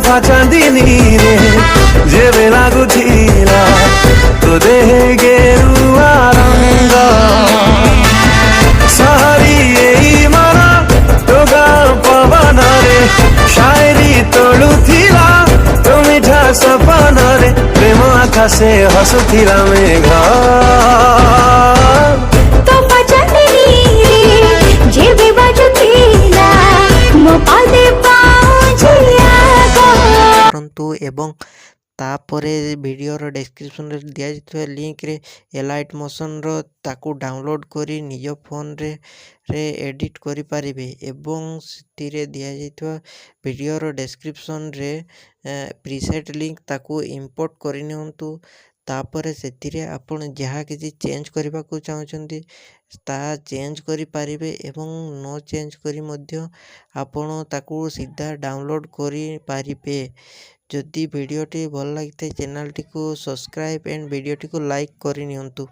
सफा चांदनी रे जेबे लागुथिला तो देहे गेरुआ रंग सहरी एई मारा टोगा पवन रे शायरी तोड़ुथिला तो मिठा सपन रे प्रेम आकाशे हसुथिला मेघ এবং तापरे वीडियोर डिस्क्रिप्शन रे दिया जाइଥିବା लिंक रे एलाइट मोशन रो ताकू डाउनलोड करी निज फोन रे एडिट करि परिबे एवं सितिरे दिया जाइଥିବା वीडियोर डिस्क्रिप्शन रे प्रीसेट लिंक ताकू इंपोर्ट करि नियंतु तापरे सेतिरे आपण जहाँ किसी चेंज करबा को चाहछंती ता चेंज करि परिबे एवं नो चेंज करी मध्य आपण ताकू सीधा डाउनलोड करि परिबे। जदि वीडियोटी भल लगी चैनल टी को सब्सक्राइब एंड वीडियोटी को लाइक करि नियंतु।